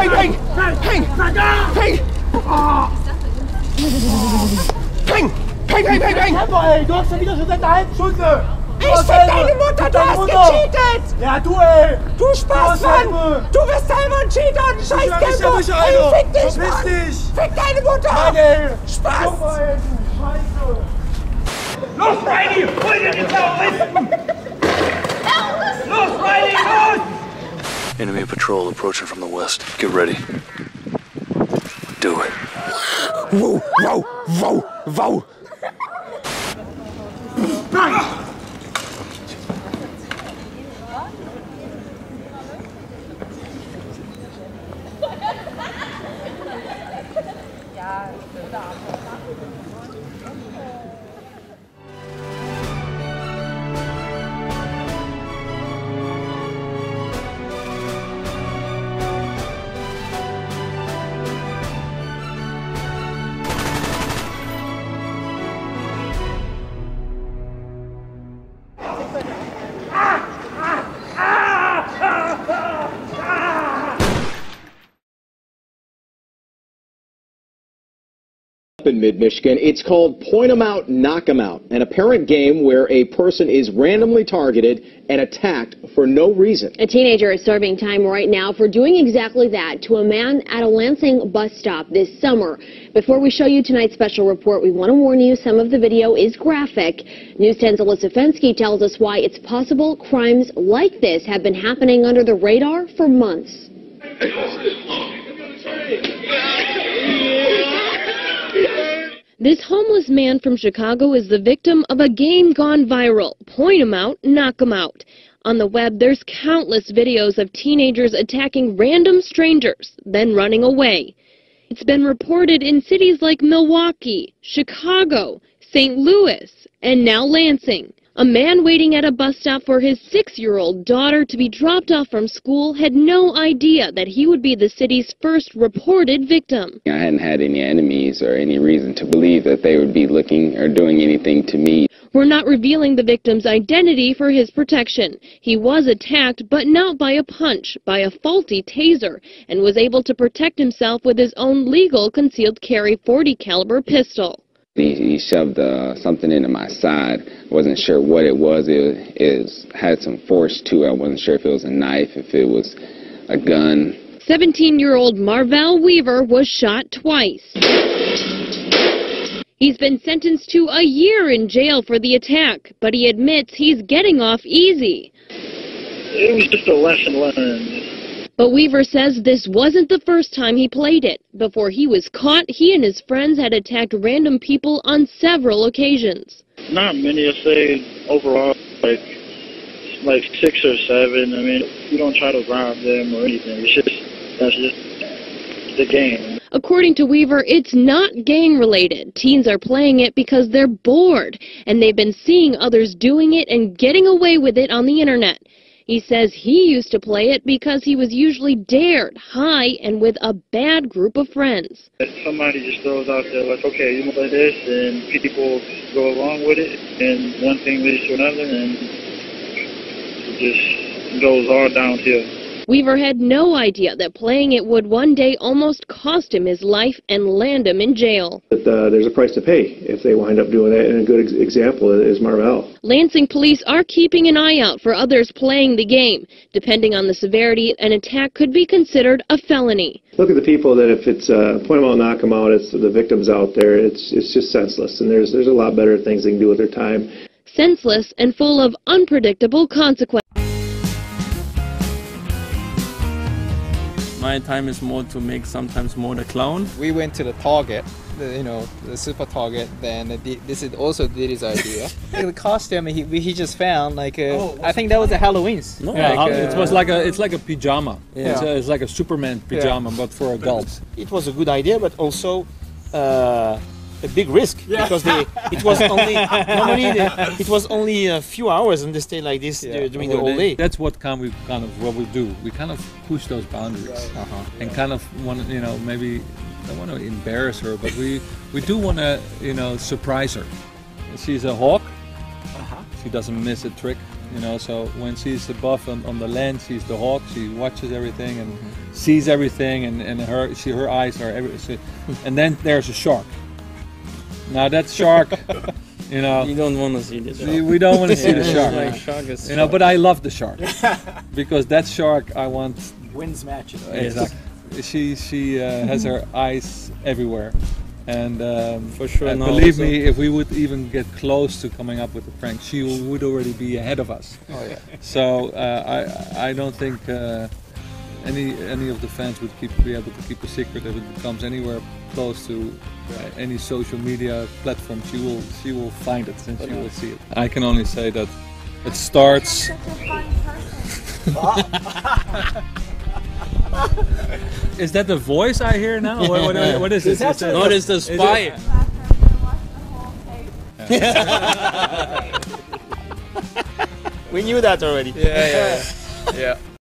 Peng! Peng! Peng! Peng! Peng, Peng, Peng, Peng! Tempo, ey, du hast ja wieder schon seit einer halben Stunde! Ich fick deine Mutter, du hast gecheatet! Ja, du, ey! Du Spaßmann! Du bist selber ein Cheater und ein Scheißkämpfer! Ey, fick dich, Mann! Fick deine Mutter! Mann, ey! Spaß! Guck mal, ey, du Scheiße! Los, Riley! Hol dir die Terroristen! Los, Riley, los! Enemy patrol approaching from the west. Get ready. Do it. Wow, wow, wow, wow! In mid-Michigan. It's called Point 'em Out, Knock 'em Out, an apparent game where a person is randomly targeted and attacked for no reason. A teenager is serving time right now for doing exactly that to a man at a Lansing bus stop this summer. Before we show you tonight's special report, we want to warn you some of the video is graphic. News 10's Alyssa Fensky tells us why it's possible crimes like this have been happening under the radar for months. This homeless man from Chicago is the victim of a game gone viral. Point 'em out, knock 'em out. On the web, there's countless videos of teenagers attacking random strangers, then running away. It's been reported in cities like Milwaukee, Chicago, St. Louis, and now Lansing. A man waiting at a bus stop for his 6-year-old daughter to be dropped off from school had no idea that he would be the city's first reported victim. I hadn't had any enemies or any reason to believe that they would be looking or doing anything to me. We're not revealing the victim's identity for his protection. He was attacked, but not by a punch, by a faulty taser, and was able to protect himself with his own legal concealed carry .40 caliber pistol. He shoved something into my side. Wasn't sure what it was. It had some force to it. I wasn't sure if it was a knife, if it was a gun. 17-year-old Marvell Weaver was shot twice. He's been sentenced to a year in jail for the attack, but he admits he's getting off easy. It was just a lesson learned. But Weaver says this wasn't the first time he played it. Before he was caught, he and his friends had attacked random people on several occasions. Not many, I say, overall, like 6 or 7. I mean, you don't try to rob them or anything. That's just the game. According to Weaver, it's not gang-related. Teens are playing it because they're bored, and they've been seeing others doing it and getting away with it on the internet. He says he used to play it because he was usually dared, high, and with a bad group of friends. If somebody just throws out there like, okay, you want to play this, and people go along with it, and one thing leads to another, and it just goes all downhill. Weaver had no idea that playing it would one day almost cost him his life and land him in jail. But there's a price to pay if they wind up doing that, and a good example is Marvell. Lansing police are keeping an eye out for others playing the game. Depending on the severity, an attack could be considered a felony. Look at the people that if it's point them out, knock them out, it's the victims out there, it's just senseless, and there's a lot better things they can do with their time. Senseless and full of unpredictable consequences. My time is more to make sometimes more the clown. We went to the Target, the super Target. Then this is also Diddy's idea. The costume he just found, I think that was a Halloween's. No, it's like a pajama. Yeah. It's like a Superman pajama, but for adults. It was a good idea, but also a big risk because it was only normally it was only a few hours and they stay like this during the whole day. That's what what we do. We kind of push those boundaries and kind of want to, maybe don't want to embarrass her, but we do want to surprise her. She's a hawk. She doesn't miss a trick. You know, so when she's above on the land, she's the hawk. She watches everything and sees everything, and her eyes are and then there's a shark. Now that shark, you know, You don't want to see the shark. we don't want to see the shark. Like shark is You know, but I love the shark because that shark I want. Wins matches. Exactly. She has her eyes everywhere, and For sure, and no, believe also- me, if we would even get close to coming up with a prank, she would already be ahead of us. Oh yeah. So I don't think any of the fans would be able to keep a secret if it becomes anywhere close to any social media platform. She will find it and she will see it. I can only say that it starts. Is that the voice I hear now? What is it? No, it's the spy. We knew that already. Yeah.